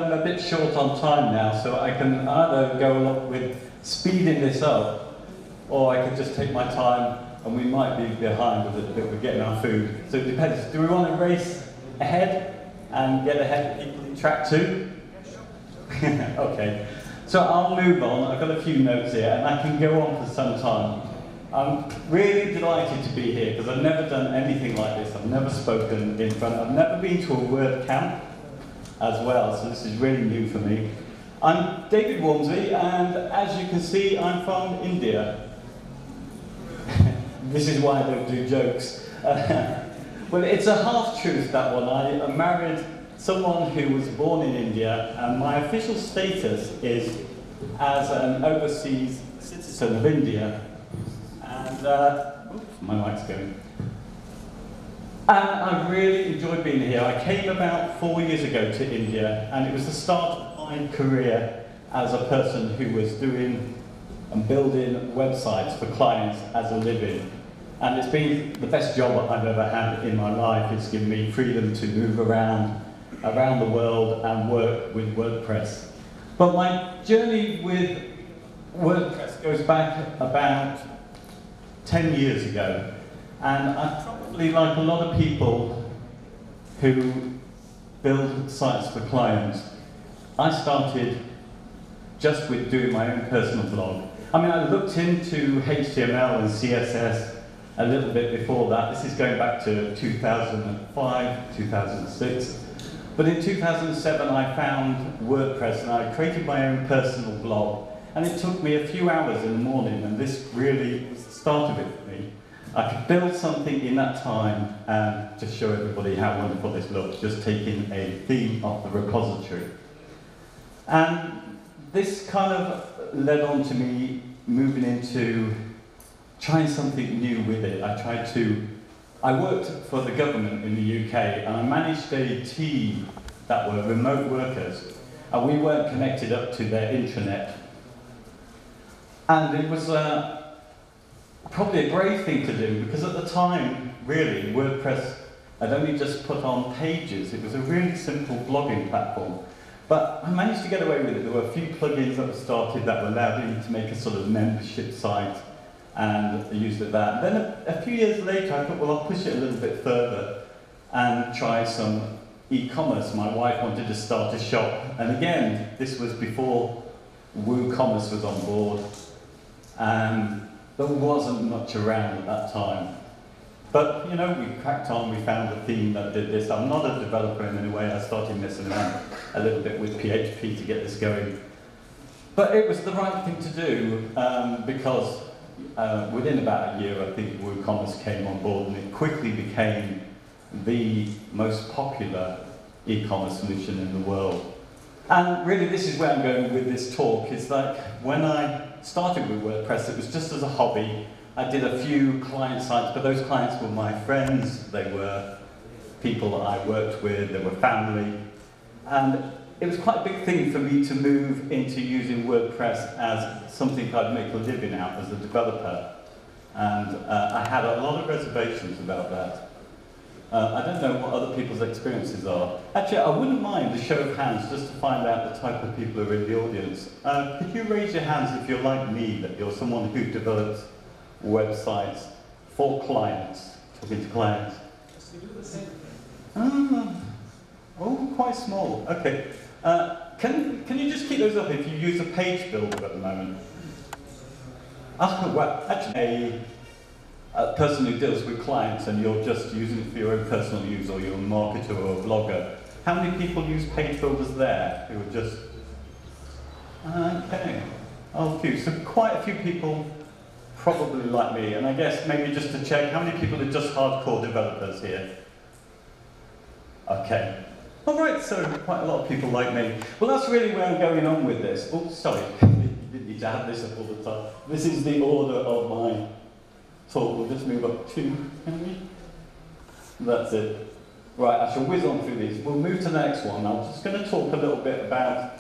I'm a bit short on time now, so I can either go along with speeding this up, or I can just take my time, and we might be behind a little bit with getting our food. So it depends. Do we want to race ahead and get ahead of people in track 2? Okay. So I'll move on. I've got a few notes here, and I can go on for some time. I'm really delighted to be here because I've never done anything like this. I've never spoken in front. I've never been to a WordCamp as well, so this is really new for me. I'm David Waumsley, and as you can see, I'm from India. This is why I don't do jokes. Well, it's a half-truth, that one. I married someone who was born in India, and my official status is as an overseas citizen of India. And, oops, my mic's going. And I really enjoyed being here. I came about 4 years ago to India, and it was the start of my career as a person who was doing and building websites for clients as a living. And it's been the best job I've ever had in my life. It's given me freedom to move around the world and work with WordPress. But my journey with WordPress goes back about 10 years ago. And I probably, like a lot of people who build sites for clients, I started just with doing my own personal blog. I mean, I looked into HTML and CSS a little bit before that. This is going back to 2005, 2006. But in 2007, I found WordPress, and I created my own personal blog. And it took me a few hours in the morning, and this really was the start of it for me. I could build something in that time and just show everybody how wonderful this looks, just taking a theme off the repository. And this kind of led on to me moving into trying something new with it. I worked for the government in the UK, and I managed a team that were remote workers, and we weren't connected up to their intranet. And it was probably a brave thing to do, because at the time, really, WordPress had only just put on pages. It was a really simple blogging platform. But I managed to get away with it. There were a few plugins that were started that allowed you to make a sort of membership site, and I used it that. Then a few years later, I thought, well, I'll push it a little bit further and try some e-commerce. My wife wanted to start a shop. And again, this was before WooCommerce was on board. And there wasn't much around at that time. But, you know, we cracked on, we found a theme that did this. I'm not a developer in any way. I started messing around a little bit with PHP to get this going. But it was the right thing to do, because within about a year, I think WooCommerce came on board, and it quickly became the most popular e-commerce solution in the world. And really, this is where I'm going with this talk. It's like, when I started with WordPress, it was just as a hobby. I did a few client sites, but those clients were my friends. They were people that I worked with, they were family. And it was quite a big thing for me to move into using WordPress as something I'd make a living out as a developer. And I had a lot of reservations about that. I don't know what other people's experiences are. Actually, I wouldn't mind a show of hands just to find out the type of people who are in the audience. Could you raise your hands if you're like me, that you're someone who develops websites for clients, talking to clients? Yes, we do the same thing. Oh, quite small. Okay. Can you just keep those up if you use a page builder at the moment? Well, actually, a person who deals with clients and you're just using it for your own personal use, or you're a marketer or a blogger, how many people use page builders there who are just... Okay. Oh, a few. So quite a few people probably like me, and I guess maybe just to check, how many people are just hardcore developers here? Okay. All right, so quite a lot of people like me. Well, that's really where I'm going on with this. Oh, sorry, you didn't need to have this up all the time. This is the order of my talk. We'll just move up two, can we? That's it. Right, I shall whiz on through these. We'll move to the next one. I'm just going to talk a little bit about...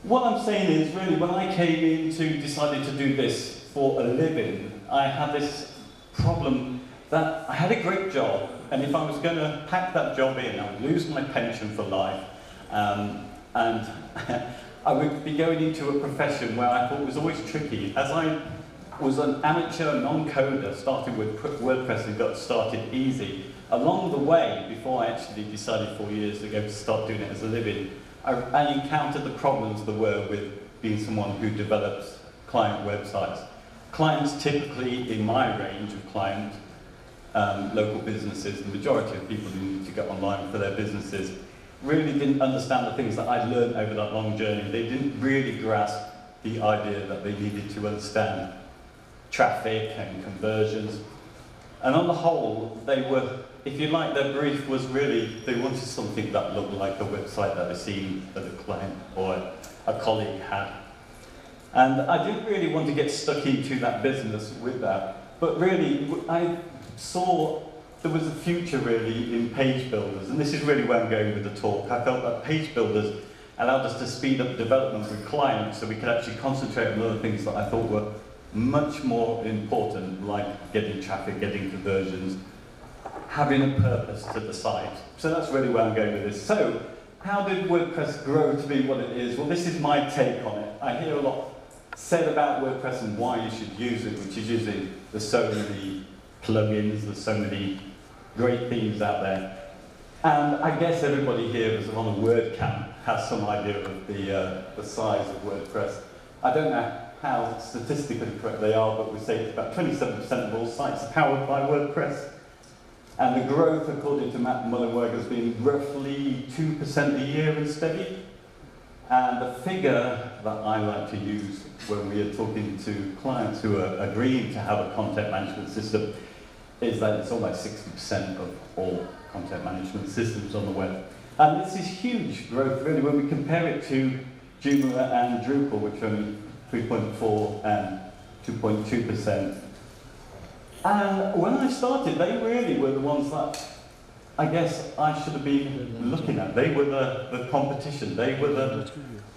What I'm saying is, really, when I came into deciding to do this for a living, I had this problem that I had a great job, and if I was going to pack that job in, I would lose my pension for life. And I would be going into a profession where I thought was always tricky. As I was an amateur non-coder, starting with WordPress and got started easy, along the way, before I actually decided 4 years ago to start doing it as a living, I encountered the problems there were with being someone who develops client websites. Clients typically, in my range of clients, local businesses, the majority of people who need to get online for their businesses, really didn't understand the things that I'd learned over that long journey. They didn't really grasp the idea that they needed to understand traffic and conversions. And on the whole, they were, if you like, their brief was really, they wanted something that looked like the website that they'd seen that a client or a colleague had. And I didn't really want to get stuck into that business with that. But really, I saw there was a future really in page builders. And this is really where I'm going with the talk. I felt that page builders allowed us to speed up development with clients so we could actually concentrate on other things that I thought were much more important, like getting traffic, getting conversions, having a purpose to the site. So that's really where I'm going with this. So, how did WordPress grow to be what it is? Well, this is my take on it. I hear a lot said about WordPress and why you should use it, which is using, there's so many plugins, there's so many great themes out there. And I guess everybody here who's on a WordCamp has some idea of the size of WordPress. I don't know how statistically correct they are, but we say it's about 27% of all sites are powered by WordPress. And the growth, according to Matt Mullenweg, has been roughly 2% a year and steady. And the figure that I like to use when we are talking to clients who are agreeing to have a content management system is that it's almost 60% of all content management systems on the web. And this is huge growth, really, when we compare it to Joomla and Drupal, which are only 3.4 and 2.2%. And when I started, they really were the ones that I guess I should have been looking at. They were the competition. They were the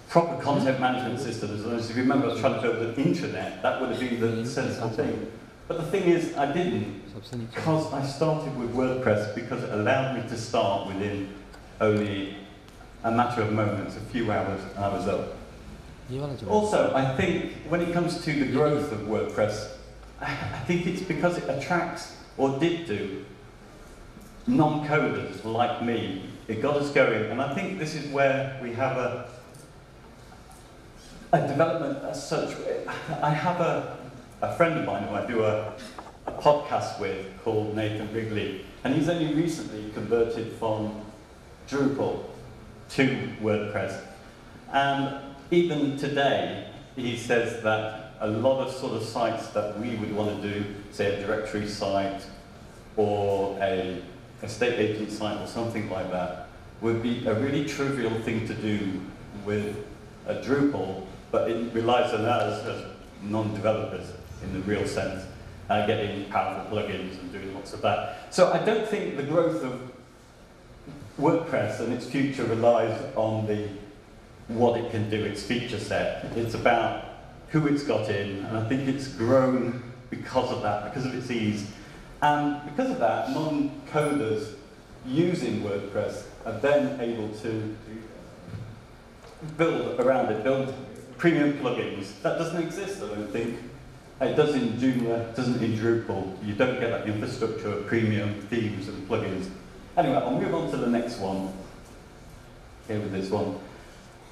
proper content management systems. And as you remember, I was trying to build an intranet. That would have been the sensible thing. But the thing is, I didn't, because I started with WordPress because it allowed me to start within only a matter of moments, a few hours, and I was up. Also, I think when it comes to the growth of WordPress, I think it's because it attracts, or did do, non-coders like me. It got us going, and I think this is where we have a development as such. I have a friend of mine who I do a podcast with called Nathan Wrigley, and he's only recently converted from Drupal to WordPress. And even today, he says that a lot of sort of sites that we would want to do, say a directory site or a estate agent site or something like that, would be a really trivial thing to do with a Drupal, but it relies on us as non-developers in the real sense, getting powerful plugins and doing lots of that. So I don't think the growth of WordPress and its future relies on what it can do, its feature set. It's about who it's got in, and I think it's grown because of that, because of its ease. And because of that, non-coders using WordPress are then able to build around it, build premium plugins. That doesn't exist, I don't think. It does in Joomla, it doesn't in Drupal. You don't get that infrastructure of premium themes and plugins. Anyway, I'll move on to the next one. Here with this one.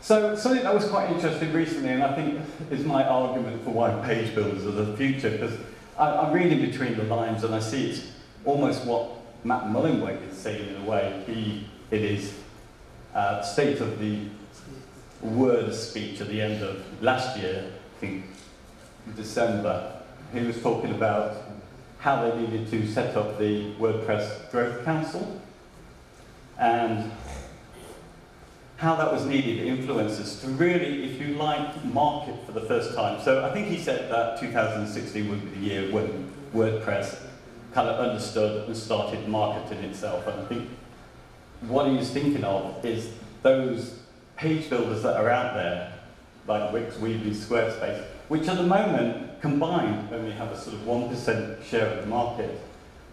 So something that was quite interesting recently, and I think is my argument for why page builders are the future, because I'm reading between the lines and I see it's almost what Matt Mullenweg is saying in a way. It is state of the word speech at the end of last year, I think December. He was talking about how they needed to set up the WordPress Growth Council and how that was needed, influencers, to really, if you like, market for the first time. So I think he said that 2016 would be the year when WordPress kind of understood and started marketing itself. And I think what he was thinking of is those page builders that are out there, like Wix, Weebly, Squarespace, which at the moment, combined, only have a sort of 1% share of the market.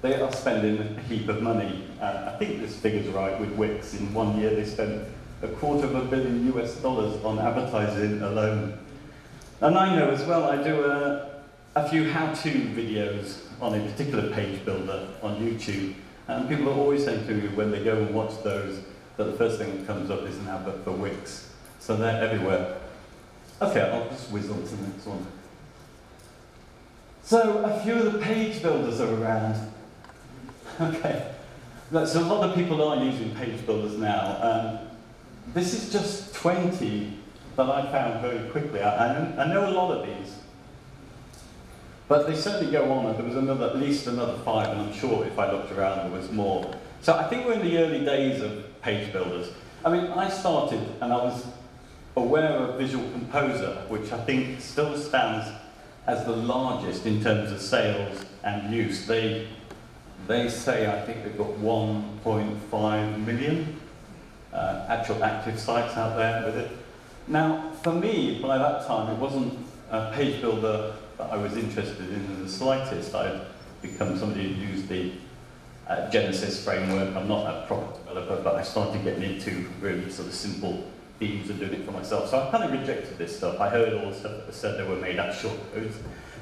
They are spending a heap of money. I think this figure's right with Wix. In 1 year, they spent $250 million US on advertising alone. And I know as well, I do a few how-to videos on a particular page builder on YouTube. And people are always saying to me when they go and watch those that the first thing that comes up is an advert for Wix. So they're everywhere. Okay, I'll just whiz on to the next one. So a few of the page builders are around. Okay, so a lot of people are using page builders now. This is just 20 that I found very quickly. I know a lot of these, but they certainly go on, and there was at least another 5, and I'm sure if I looked around there was more. So I think we're in the early days of page builders. I mean, I started and I was aware of Visual Composer, which I think still stands as the largest in terms of sales and use. They say, I think they've got 1.5 million actual active sites out there with it. Now, for me, by that time, it wasn't a page builder that I was interested in the slightest. I'd become somebody who used the Genesis framework. I'm not a product developer, but I started getting into really sort of simple themes and doing it for myself. So I kind of rejected this stuff. I heard all the stuff that was said they were made out of shortcodes.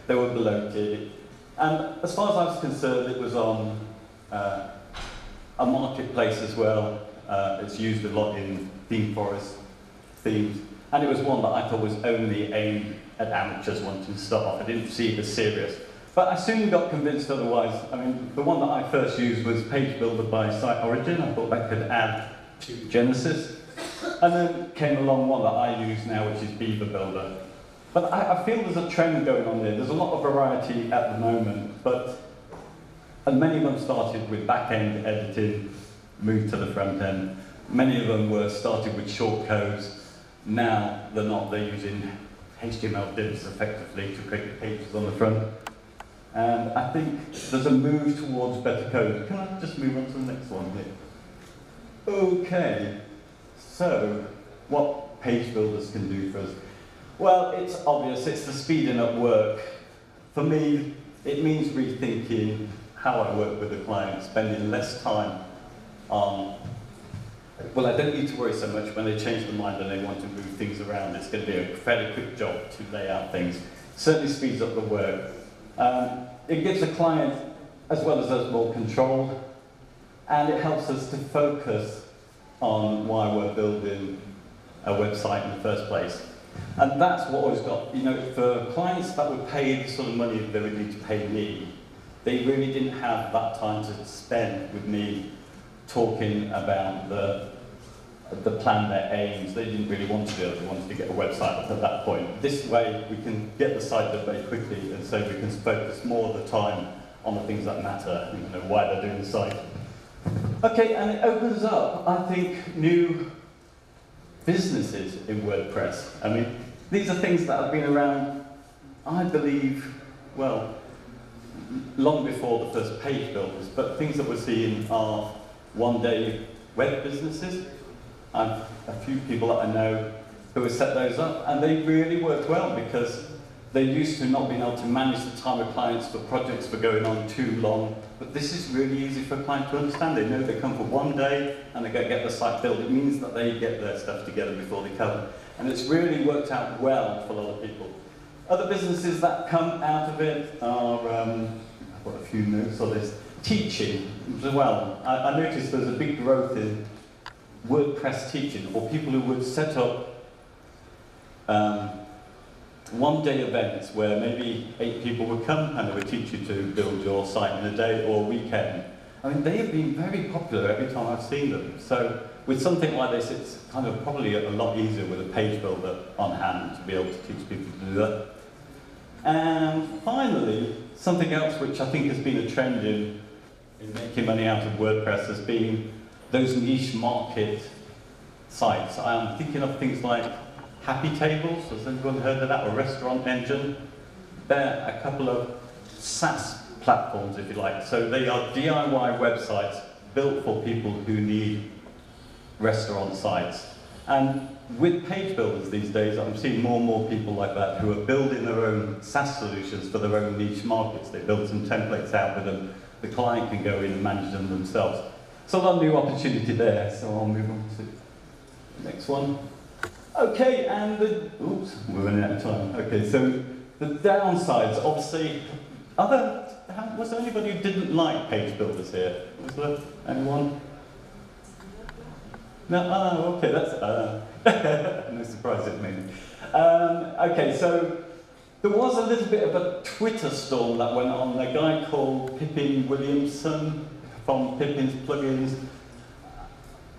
They were bloated. And as far as I was concerned, it was on a marketplace as well. It's used a lot in theme forest themes. And it was one that I thought was only aimed at amateurs wanting to start off. I didn't see it as serious. But I soon got convinced otherwise. I mean, the one that I first used was Page Builder by Site Origin. I thought that could add to Genesis. And then came along one that I use now, which is Beaver Builder. But I feel there's a trend going on there. There's a lot of variety at the moment, and many of them started with back-end editing, moved to the front end. Many of them were started with shortcodes. Now they're not. They're using HTML divs effectively to create the pages on the front. And I think there's a move towards better code. Can I just move on to the next one here? Okay. So, what page builders can do for us? Well, it's obvious, it's the speeding up work. For me, it means rethinking how I work with the client, spending less time on, well, I don't need to worry so much when they change their mind and they want to move things around. It's going to be a fairly quick job to lay out things. Certainly speeds up the work. It gives the client, as well as us, more control, and it helps us to focus on why we're building a website in the first place. And that's what I've got. You know, for clients that would pay the sort of money they would need to pay me, they really didn't have that time to spend with me talking about the plan, their aims. They didn't really want to do it. They wanted to get a website up at that point. This way, we can get the site up very quickly, and so we can focus more of the time on the things that matter, you know, why they're doing the site. Okay, and it opens up, I think, new businesses in WordPress. I mean, these are things that have been around, I believe, well, long before the first page builders, but things that we're seeing are one-day web businesses. I've a few people that I know who have set those up, and they really work well because they're used to not being able to manage the time of clients for projects for going on too long. But this is really easy for a client to understand. They know they come for one day and they get the site built. It means that they get their stuff together before they come. And it's really worked out well for a lot of people. Other businesses that come out of it are, I've got a few notes on this, teaching as well. I noticed there's a big growth in WordPress teaching, or people who would set up one-day events where maybe 8 people would come and they would teach you to build your site in a day or a weekend. I mean, they have been very popular every time I've seen them. So with something like this, it's kind of probably a lot easier with a page builder on hand to be able to teach people to do that. And finally, something else which I think has been a trend in making money out of WordPress has been those niche market sites. I'm thinking of things like Happy Tables, has anyone heard of that, or Restaurant Engine? They're a couple of SaaS platforms, if you like. So they are DIY websites built for people who need restaurant sites. And with page builders these days, I'm seeing more and more people like that who are building their own SaaS solutions for their own niche markets. They build some templates out with them. The client can go in and manage them themselves. So a lot of new opportunity there, so I'll move on to Next one. Okay, and oops, we're running out of time. Okay, so the downsides, obviously, was there anybody who didn't like page builders here? Was there anyone? No, oh, okay, that's, no surprise at me. Okay, so there was a little bit of a Twitter storm that went on. A guy called Pippin Williamson from Pippin's Plugins,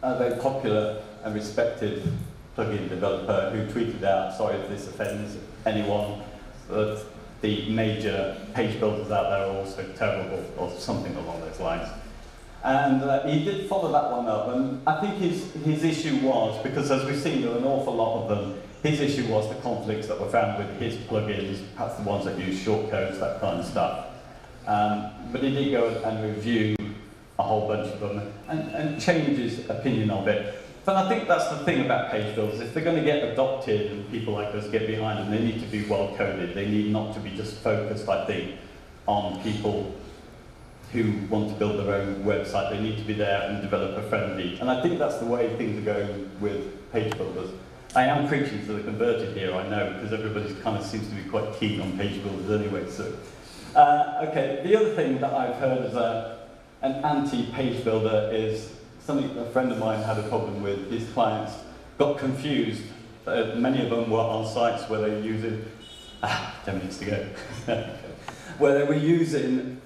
a very popular and respected plugin developer who tweeted out, sorry if this offends anyone, but the major page builders out there are also terrible, or something along those lines. And he did follow that one up, and I think his issue was, because as we've seen, there are an awful lot of them, his issue was the conflicts that were found with his plugins, perhaps the ones that use shortcodes, that kind of stuff. But he did go and review a whole bunch of them and change his opinion of it. But I think that's the thing about page builders. If they're going to get adopted and people like us get behind them, they need to be well coded. They need not to be just focused, I think, on people who want to build their own website. They need to be there and developer friendly. And I think that's the way things are going with page builders. I am preaching to the converted here, I know, because everybody kind of seems to be quite keen on page builders anyway. So, okay, the other thing that I've heard as an anti-page builder is something a friend of mine had a problem with. His clients got confused. Many of them were on sites where they were using, 10 minutes to go, where they were using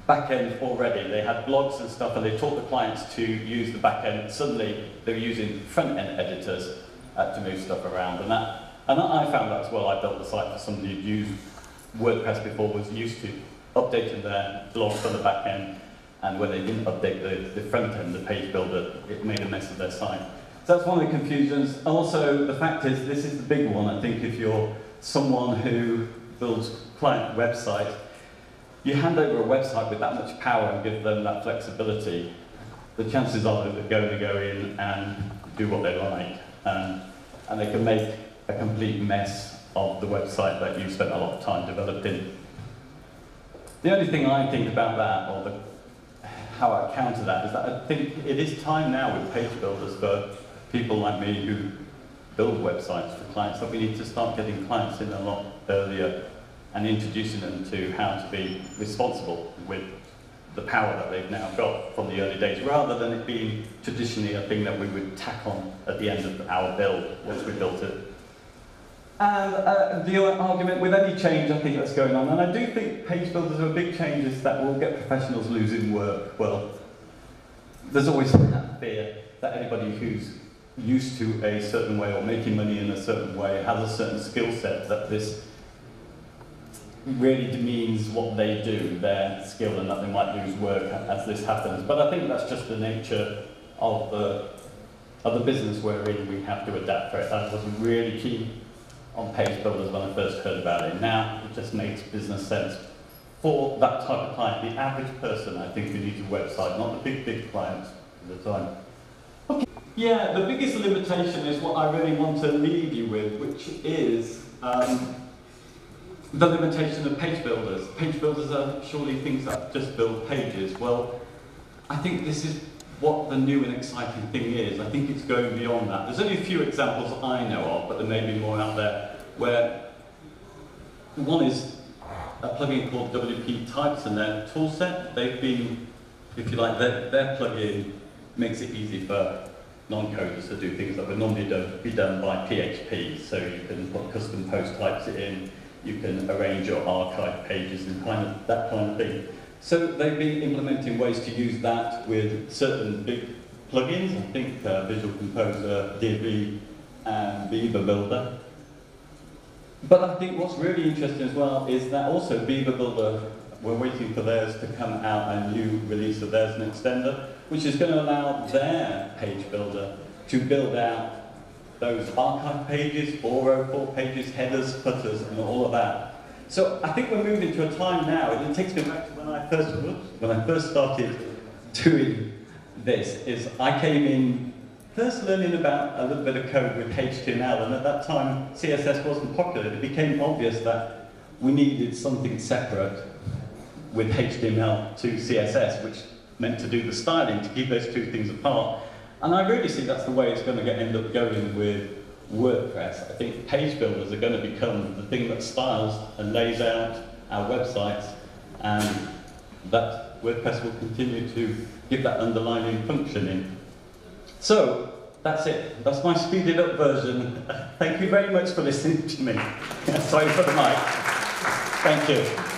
backend already. They had blogs and stuff, and they taught the clients to use the backend. Suddenly, they were using front-end editors to move stuff around, and I found that as well. I built the site for somebody who'd used WordPress before, was used to updating their blog for the backend, and when they didn't update the front end, the page builder, it made a mess of their site. So that's one of the confusions. Also, the fact is, this is the big one. I think if you're someone who builds client websites, you hand over a website with that much power and give them that flexibility, the chances are that they're going to go in and do what they like, and they can make a complete mess of the website that you spent a lot of time developing. The only thing I think about that, or how I counter that, is that I think it is time now with page builders for people like me who build websites for clients, that we need to start getting clients in a lot earlier and introducing them to how to be responsible with the power that they've now got from the early days, rather than it being traditionally a thing that we would tack on at the end of our build once we built it. And the argument with any change, I think, that's going on, and I do think page builders are big changes that will get professionals losing work. Well, there's always that fear that anybody who's used to a certain way or making money in a certain way has a certain skill set, that this really demeans what they do, their skill, and that they might lose work as this happens. But I think that's just the nature of the business we're in. We have to adapt for it. I wasn't really keen on page builders when I first heard about it. Now it just makes business sense for that type of client. The average person, I think, who needs a website, not the big clients at the time. Okay. Yeah, the biggest limitation is what I really want to leave you with, which is the limitation of page builders. Page builders are surely things that just build pages. Well, I think this is what the new and exciting thing is. I think it's going beyond that. There's only a few examples I know of, but there may be more out there, where one is a plugin called WP Types and their toolset. They've been, if you like, their plugin makes it easy for non-coders to do things that would normally be done by PHP. So you can put custom post types in, you can arrange your archive pages and that kind of thing. So they've been implementing ways to use that with certain big plugins. I think Visual Composer, Divi, and Beaver Builder. But I think what's really interesting as well is that also Beaver Builder, we're waiting for theirs to come out, a new release of theirs, an extender, which is going to allow their page builder to build out those archive pages, 404 pages, headers, footers, and all of that. So I think we're moving to a time now, and it takes me back to when I first started doing this, is I came in first learning about a little bit of code with HTML, and at that time CSS wasn't popular. It became obvious that we needed something separate with HTML to CSS, which meant to do the styling to keep those two things apart. And I really see that's the way it's going to end up going with WordPress. I think page builders are going to become the thing that styles and lays out our websites, and that WordPress will continue to give that underlining function in. So, that's it. That's my speeded up version. Thank you very much for listening to me. Sorry for the mic. Thank you.